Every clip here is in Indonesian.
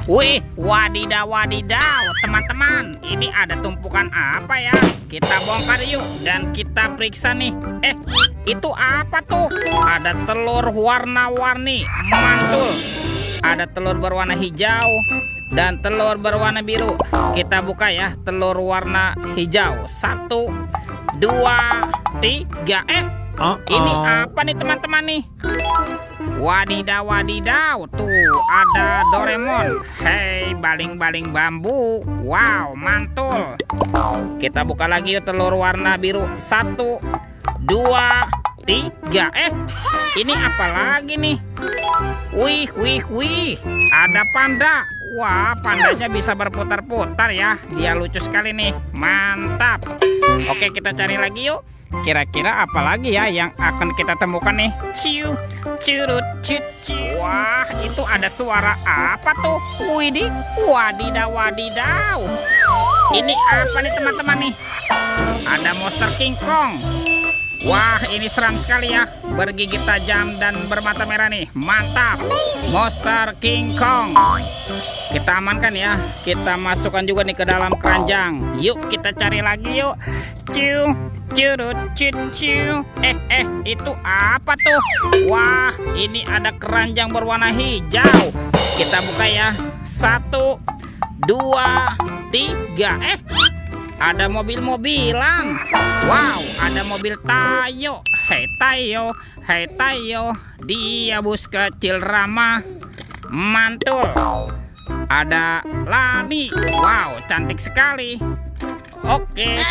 Wih, wadidaw, wadidaw, teman-teman. Ini ada tumpukan apa ya? Kita bongkar yuk dan kita periksa nih. Itu apa tuh? Ada telur warna-warni, mantul. Ada telur berwarna hijau dan telur berwarna biru. Kita buka ya, telur warna hijau. 1, 2, 3. Ini apa nih teman-teman nih? Wadidaw, wadidaw, tuh ada Doraemon. Hei, baling-baling bambu. Wow, mantul. Kita buka lagi yuk telur warna biru. 1, 2, 3. Ini apa lagi nih? Wih, wih, wih, ada panda. Wah, pandanya bisa berputar-putar ya. Dia lucu sekali nih, mantap. Oke, kita cari lagi yuk. Kira-kira apa lagi ya yang akan kita temukan nih? Ciu, curut, cucu. Wah, itu ada suara apa tuh? Widih, wadidaw, wadidaw. Ini apa nih teman-teman nih? Ada monster King Kong. Wah, ini seram sekali ya. Bergigit tajam dan bermata merah nih. Mantap. Monster King Kong. Kita amankan ya. Kita masukkan juga nih ke dalam keranjang. Yuk, kita cari lagi yuk. Ciu, curut, cucu. Itu apa tuh? Wah, ini ada keranjang berwarna hijau. Kita buka ya. 1, 2, 3. Ada mobil-mobilan. Wow, ada mobil Tayo. Hei Tayo, hei Tayo. Dia bus kecil ramah. Mantul. Ada Lani. Wow, cantik sekali. Oke.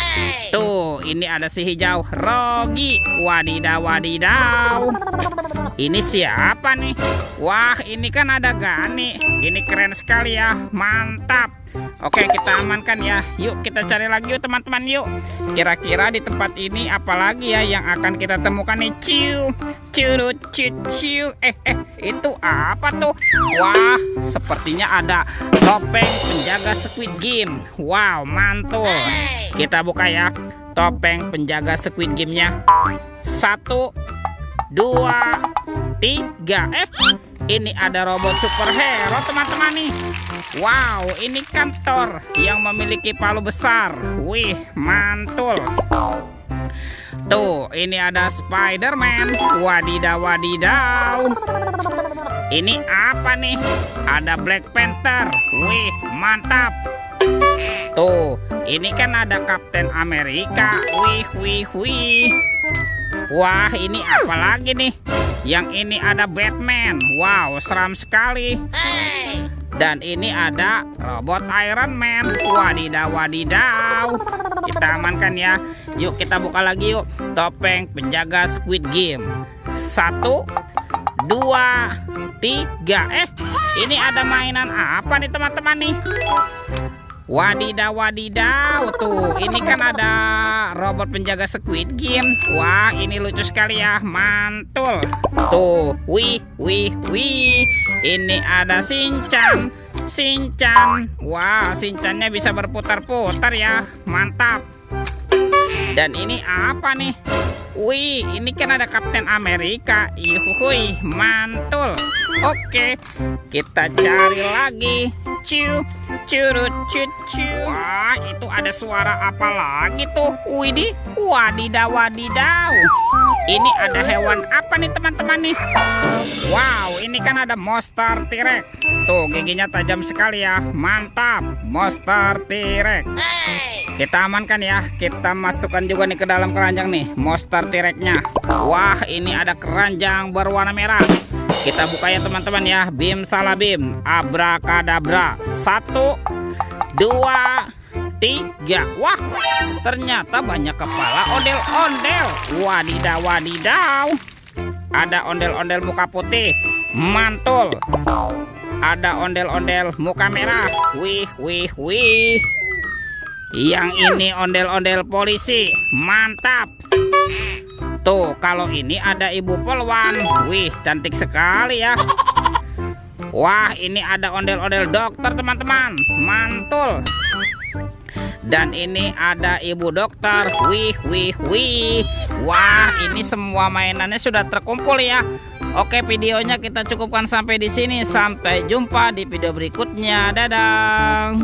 Tuh, ini ada si hijau Rogi. Wadidaw, wadidaw. Ini siapa nih? Wah, ini kan ada Gani. Ini keren sekali ya. Mantap. Oke, kita amankan ya. Yuk, kita cari lagi yuk teman-teman yuk. Kira-kira di tempat ini apalagi ya yang akan kita temukan nih? Ciu, curut, cucu. Itu apa tuh? Wah, sepertinya ada topeng penjaga Squid Game. Wow, mantul. Kita buka ya topeng penjaga Squid Game-nya. 1, 2, 3. Ini ada robot superhero teman-teman nih. Wow, ini kantor yang memiliki palu besar. Wih, mantul. Tuh, ini ada Spider-Man. Wadidaw, wadidaw. Ini apa nih? Ada Black Panther. Wih, mantap. Tuh, ini kan ada Kapten Amerika. Wih, wih, wih. Wah, ini apa lagi nih? Yang ini ada Batman. Wow, seram sekali. Dan ini ada robot Iron Man. Wadidaw, wadidaw. Kita amankan ya. Yuk, kita buka lagi yuk topeng penjaga Squid Game. 1, 2, 3. Ini ada mainan apa nih teman-teman nih? Wadidaw, wadidaw. Tuh, ini kan ada robot penjaga Squid Game. Wah, ini lucu sekali ya. Mantul. Tuh, wih, wih, wih. Ini ada Shinchan. Shinchan. Wah, Shinchannya bisa berputar-putar ya. Mantap. Dan ini apa nih? Wih, ini kan ada Kapten Amerika. Yuhuhui, mantul. Oke, kita cari lagi. Ciu, curut, cucu. Wah, itu ada suara apa lagi tuh? Widih, wadidaw, wadidaw. Ini ada hewan apa nih teman-teman nih? Wow, ini kan ada monster T-Rex. Tuh, giginya tajam sekali ya. Mantap, monster T-Rex. Kita amankan ya. Kita masukkan juga nih ke dalam keranjang nih monster T-Rex-nya. Wah, ini ada keranjang berwarna merah. Kita buka ya teman-teman ya. Bim salabim, abrakadabra. 1, 2, 3. Wah, ternyata banyak kepala ondel-ondel. Wadidaw, wadidaw. Ada ondel-ondel muka putih. Mantul. Ada ondel-ondel muka merah. Wih, wih, wih. Yang ini ondel-ondel polisi. Mantap. Tuh, kalau ini ada ibu polwan. Wih, cantik sekali ya. Wah, ini ada ondel-ondel dokter teman-teman. Mantul. Dan ini ada ibu dokter. Wih, wih, wih. Wah, ini semua mainannya sudah terkumpul ya. Oke, videonya kita cukupkan sampai di sini. Sampai jumpa di video berikutnya. Dadah.